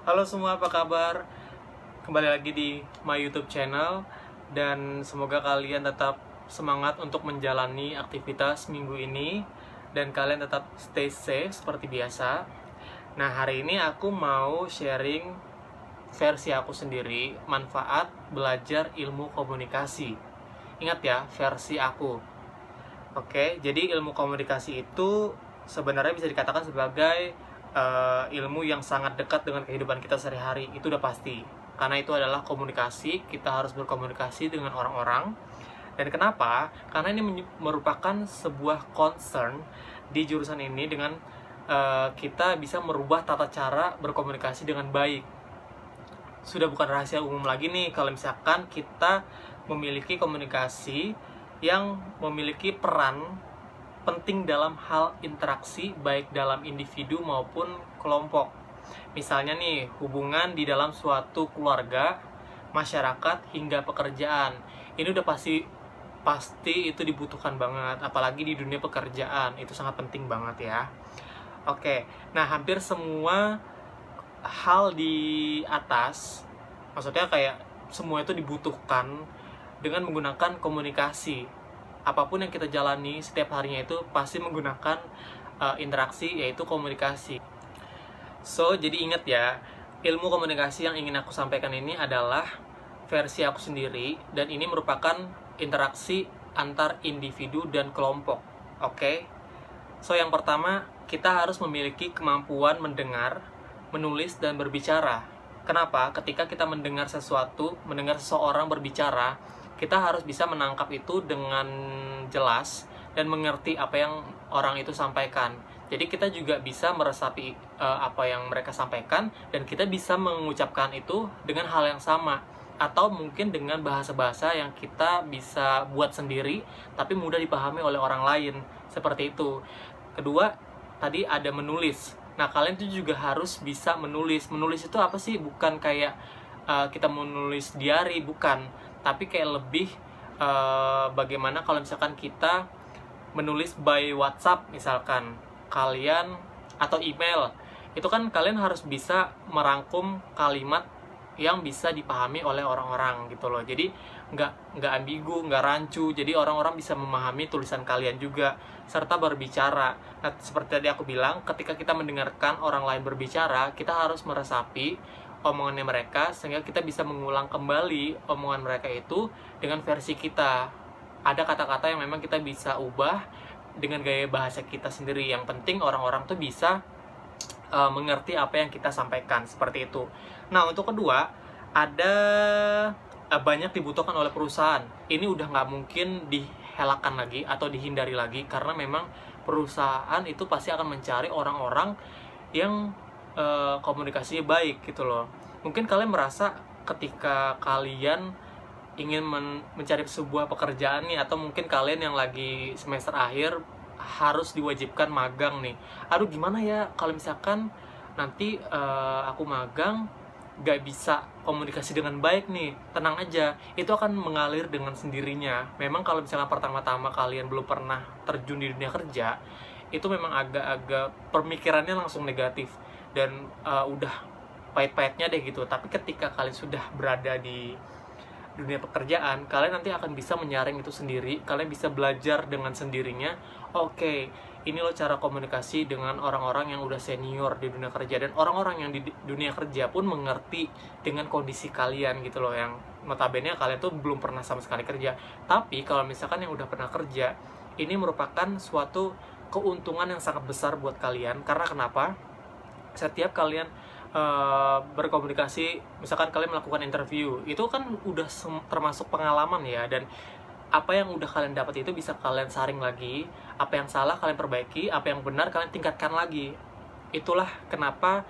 Halo semua, apa kabar? Kembali lagi di my YouTube channel. Dan semoga kalian tetap semangat untuk menjalani aktivitas minggu ini. Dan kalian tetap stay safe seperti biasa. Nah, hari ini aku mau sharing versi aku sendiri, manfaat belajar ilmu komunikasi. Ingat ya, versi aku. Oke, jadi ilmu komunikasi itu sebenarnya bisa dikatakan sebagai ilmu yang sangat dekat dengan kehidupan kita sehari-hari. Itu udah pasti. Karena itu adalah komunikasi, kita harus berkomunikasi dengan orang-orang. Dan kenapa? Karena ini merupakan sebuah concern di jurusan ini dengan kita bisa merubah tata cara berkomunikasi dengan baik. Sudah bukan rahasia umum lagi nih kalau misalkan kita memiliki komunikasi yang memiliki peran penting dalam hal interaksi baik dalam individu maupun kelompok. Misalnya nih, hubungan di dalam suatu keluarga, masyarakat hingga pekerjaan. Ini udah pasti itu dibutuhkan banget, apalagi di dunia pekerjaan. Itu sangat penting banget ya. Oke. Nah, hampir semua hal di atas, maksudnya kayak semua itu dibutuhkan dengan menggunakan komunikasi. Apapun yang kita jalani setiap harinya itu pasti menggunakan interaksi, yaitu komunikasi. So, jadi ingat ya, ilmu komunikasi yang ingin aku sampaikan ini adalah versi aku sendiri, dan ini merupakan interaksi antar individu dan kelompok. Oke? So, yang pertama, kita harus memiliki kemampuan mendengar, menulis, dan berbicara. Kenapa? Ketika kita mendengar seseorang berbicara, kita harus bisa menangkap itu dengan jelas dan mengerti apa yang orang itu sampaikan. Jadi kita juga bisa meresapi apa yang mereka sampaikan, dan kita bisa mengucapkan itu dengan hal yang sama, atau mungkin dengan bahasa-bahasa yang kita bisa buat sendiri tapi mudah dipahami oleh orang lain, seperti itu. Kedua, tadi ada menulis. Nah, kalian tuh juga harus bisa menulis. Menulis itu apa sih? Bukan kayak kita menulis diary, bukan. Tapi kayak lebih bagaimana kalau misalkan kita menulis by WhatsApp misalkan kalian, atau email. Itu kan kalian harus bisa merangkum kalimat yang bisa dipahami oleh orang-orang gitu loh. Jadi nggak ambigu, nggak rancu. Jadi orang-orang bisa memahami tulisan kalian juga, serta berbicara. Nah, seperti tadi aku bilang, ketika kita mendengarkan orang lain berbicara, kita harus meresapi omongannya mereka, sehingga kita bisa mengulang kembali omongan mereka itu dengan versi kita. Ada kata-kata yang memang kita bisa ubah dengan gaya bahasa kita sendiri. Yang penting orang-orang tuh bisa mengerti apa yang kita sampaikan, seperti itu. Nah, untuk kedua, ada banyak dibutuhkan oleh perusahaan. Ini udah nggak mungkin dihelakan lagi atau dihindari lagi, karena memang perusahaan itu pasti akan mencari orang-orang yang komunikasinya baik gitu loh. Mungkin kalian merasa ketika kalian ingin mencari sebuah pekerjaan nih, atau mungkin kalian yang lagi semester akhir harus diwajibkan magang nih. Aduh, gimana ya kalau misalkan nanti aku magang gak bisa komunikasi dengan baik nih. Tenang aja, itu akan mengalir dengan sendirinya. Memang kalau misalkan pertama-tama kalian belum pernah terjun di dunia kerja, itu memang agak-agak pemikirannya langsung negatif, dan udah pahit-pahitnya deh gitu. Tapi ketika kalian sudah berada di dunia pekerjaan, kalian nanti akan bisa menyaring itu sendiri. Kalian bisa belajar dengan sendirinya. Oke, ini loh cara komunikasi dengan orang-orang yang udah senior di dunia kerja, dan orang-orang yang di dunia kerja pun mengerti dengan kondisi kalian gitu loh, yang notabene kalian tuh belum pernah sama sekali kerja. Tapi kalau misalkan yang udah pernah kerja, ini merupakan suatu keuntungan yang sangat besar buat kalian. Karena kenapa? Setiap kalian berkomunikasi, misalkan kalian melakukan interview, itu kan udah termasuk pengalaman ya, dan apa yang udah kalian dapat itu bisa kalian saring lagi, apa yang salah kalian perbaiki, apa yang benar kalian tingkatkan lagi. Itulah kenapa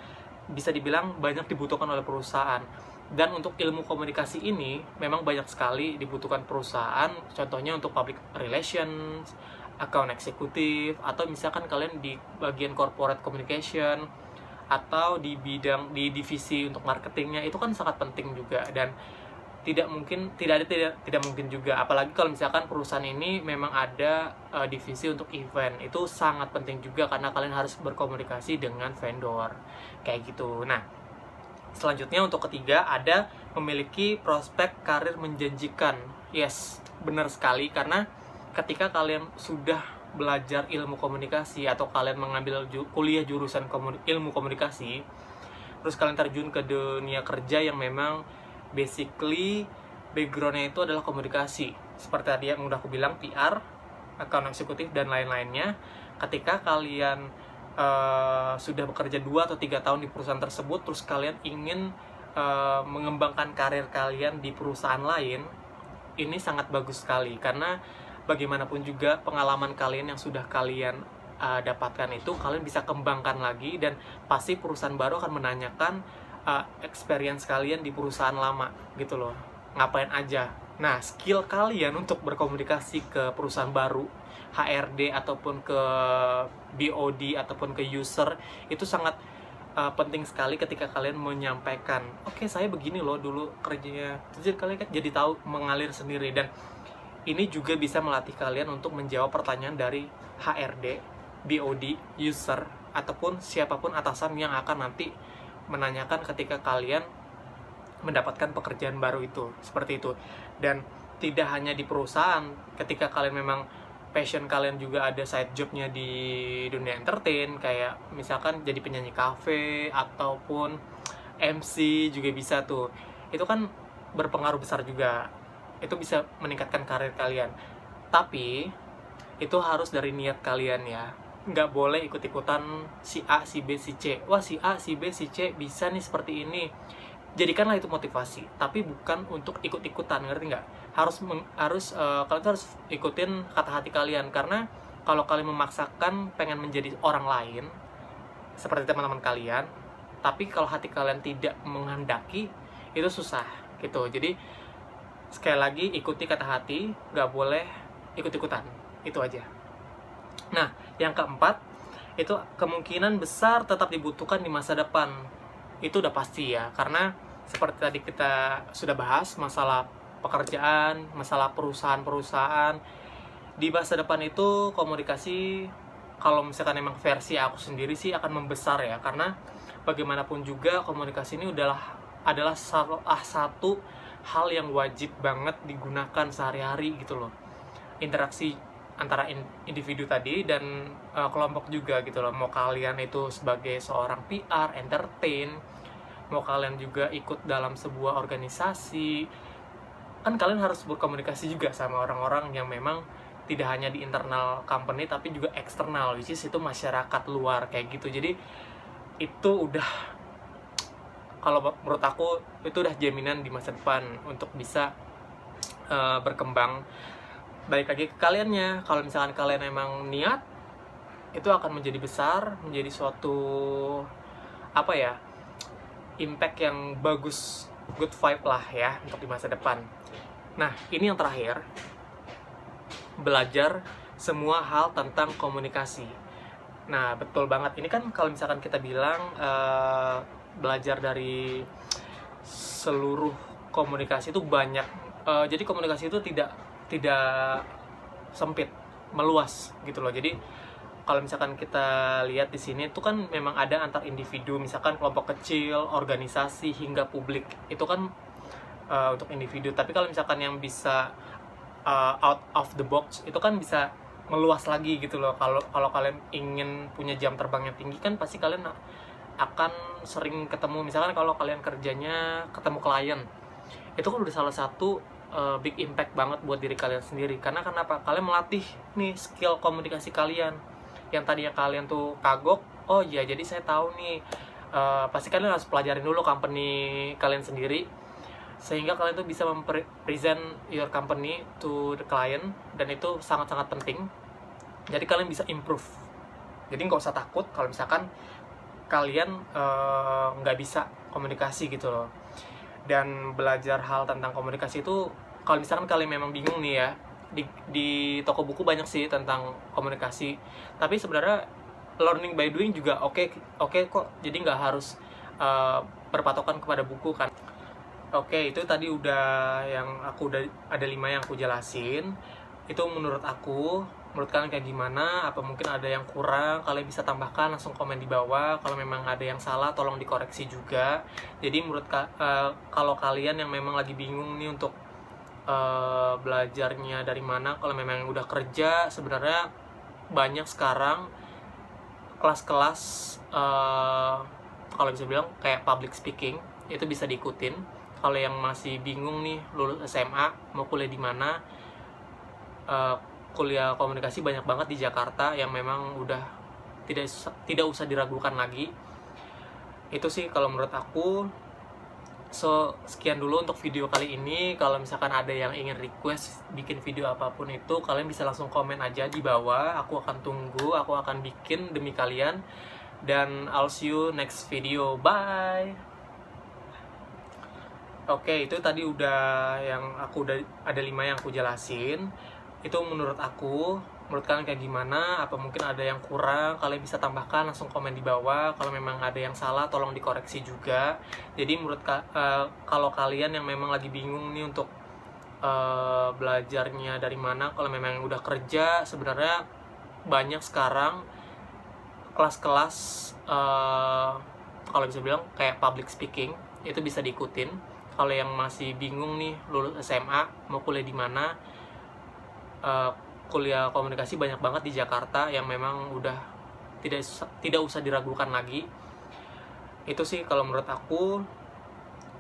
bisa dibilang banyak dibutuhkan oleh perusahaan. Dan untuk ilmu komunikasi ini memang banyak sekali dibutuhkan perusahaan. Contohnya untuk public relations, account eksekutif, atau misalkan kalian di bagian corporate communication, atau di divisi untuk marketingnya, itu kan sangat penting juga. Dan tidak mungkin juga, apalagi kalau misalkan perusahaan ini memang ada divisi untuk event. Itu sangat penting juga, karena kalian harus berkomunikasi dengan vendor kayak gitu. Nah, Selanjutnya untuk ketiga ada memiliki prospek karir menjanjikan. Yes, benar sekali, karena ketika kalian sudah belajar ilmu komunikasi atau kalian mengambil kuliah jurusan ilmu komunikasi, terus kalian terjun ke dunia kerja yang memang basically backgroundnya itu adalah komunikasi, seperti tadi yang udah aku bilang, PR, account eksekutif, dan lain-lainnya. Ketika kalian sudah bekerja 2 atau 3 tahun di perusahaan tersebut, terus kalian ingin mengembangkan karir kalian di perusahaan lain, ini sangat bagus sekali, karena bagaimanapun juga pengalaman kalian yang sudah kalian dapatkan itu kalian bisa kembangkan lagi, dan pasti perusahaan baru akan menanyakan experience kalian di perusahaan lama gitu loh, ngapain aja. Nah, skill kalian untuk berkomunikasi ke perusahaan baru, HRD ataupun ke BOD ataupun ke user, itu sangat penting sekali ketika kalian menyampaikan, oke, saya begini loh dulu kerjanya. Jadi kalian kan jadi tahu mengalir sendiri, dan ini juga bisa melatih kalian untuk menjawab pertanyaan dari HRD, BOD, user, ataupun siapapun atasan yang akan nanti menanyakan ketika kalian mendapatkan pekerjaan baru itu, seperti itu. Dan tidak hanya di perusahaan, ketika kalian memang passion kalian juga ada side jobnya di dunia entertain, kayak misalkan jadi penyanyi kafe ataupun MC juga bisa tuh. Itu kan berpengaruh besar juga, itu bisa meningkatkan karir kalian. Tapi itu harus dari niat kalian ya, nggak boleh ikut-ikutan si A, si B, si C. Wah, si A, si B, si C bisa nih seperti ini, jadikanlah itu motivasi, tapi bukan untuk ikut-ikutan, ngerti nggak? Kalian tuh harus ikutin kata hati kalian, karena kalau kalian memaksakan pengen menjadi orang lain seperti teman-teman kalian, tapi kalau hati kalian tidak menghendaki, itu susah gitu. Jadi sekali lagi, ikuti kata hati, nggak boleh ikut-ikutan, itu aja. Nah, yang keempat itu kemungkinan besar tetap dibutuhkan di masa depan. Itu udah pasti ya, karena seperti tadi kita sudah bahas masalah pekerjaan, masalah perusahaan-perusahaan. Di masa depan itu komunikasi, kalau misalkan emang versi aku sendiri sih, akan membesar ya, karena bagaimanapun juga komunikasi ini adalah satu hal yang wajib banget digunakan sehari-hari gitu loh. Interaksi antara individu tadi dan kelompok juga gitu loh. Mau kalian itu sebagai seorang PR, entertain, mau kalian juga ikut dalam sebuah organisasi, kan kalian harus berkomunikasi juga sama orang-orang yang memang tidak hanya di internal company tapi juga eksternal, which is itu masyarakat luar kayak gitu. Jadi itu udah, kalau menurut aku itu udah jaminan di masa depan untuk bisa berkembang. Balik lagi ke kaliannya, kalau misalkan kalian emang niat, itu akan menjadi besar, menjadi suatu impact yang bagus, good vibe lah ya untuk di masa depan. Nah, ini yang terakhir, belajar semua hal tentang komunikasi. Nah, betul banget, ini kan kalau misalkan kita bilang belajar dari seluruh komunikasi itu banyak, jadi komunikasi itu tidak sempit, meluas gitu loh. Jadi kalau misalkan kita lihat di sini itu kan memang ada antar individu, misalkan kelompok kecil, organisasi, hingga publik. Itu kan untuk individu. Tapi kalau misalkan yang bisa out of the box, itu kan bisa meluas lagi gitu loh. Kalau kalian ingin punya jam terbang yang tinggi, kan pasti kalian akan sering ketemu. Misalkan kalau kalian kerjanya ketemu klien, itu kan udah salah satu big impact banget buat diri kalian sendiri. Karena kenapa? Kalian melatih nih skill komunikasi kalian. Yang tadinya kalian tuh kagok, oh iya jadi saya tahu nih, pasti kalian harus pelajarin dulu company kalian sendiri, sehingga kalian tuh bisa present your company to the client, dan itu sangat-sangat penting. Jadi kalian bisa improve. Jadi nggak usah takut kalau misalkan kalian nggak bisa komunikasi gitu loh. Dan belajar hal tentang komunikasi itu, kalau misalkan kalian memang bingung nih ya, di toko buku banyak sih tentang komunikasi, tapi sebenarnya learning by doing juga oke kok. Jadi nggak harus berpatokan kepada buku kan. Oke, itu tadi udah ada 5 yang aku jelasin. Itu menurut aku menurut kalian kayak gimana, apa mungkin ada yang kurang, kalian bisa tambahkan, langsung komen di bawah. Kalau memang ada yang salah tolong dikoreksi juga. Jadi kalau kalian yang memang lagi bingung nih untuk belajarnya dari mana, kalau memang udah kerja, sebenarnya banyak sekarang kelas-kelas kalau bisa bilang kayak public speaking, itu bisa diikutin. Kalau yang masih bingung nih, lulus SMA mau kuliah di mana, kuliah komunikasi banyak banget di Jakarta yang memang udah tidak usah diragukan lagi. Itu sih kalau menurut aku. So, sekian dulu untuk video kali ini. Kalau misalkan ada yang ingin request bikin video apapun itu, kalian bisa langsung komen aja di bawah. Aku akan tunggu, aku akan bikin demi kalian. Dan I'll see you next video. Bye! Oke, itu tadi udah ada 5 yang aku jelasin. Itu menurut kalian kayak gimana, apa mungkin ada yang kurang, kalian bisa tambahkan, langsung komen di bawah. Kalau memang ada yang salah tolong dikoreksi juga. Jadi kalau kalian yang memang lagi bingung nih untuk belajarnya dari mana, kalau memang udah kerja, sebenarnya banyak sekarang kelas-kelas kalau bisa bilang kayak public speaking, itu bisa diikutin. Kalau yang masih bingung nih, lulus SMA mau kuliah di mana, kuliah komunikasi banyak banget di Jakarta yang memang udah tidak usah diragukan lagi. Itu sih kalau menurut aku.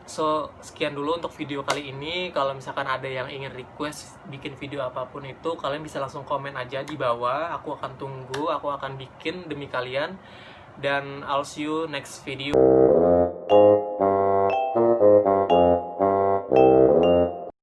So, sekian dulu untuk video kali ini. Kalau misalkan ada yang ingin request bikin video apapun itu, kalian bisa langsung komen aja di bawah. Aku akan tunggu, aku akan bikin demi kalian. Dan I'll see you next video.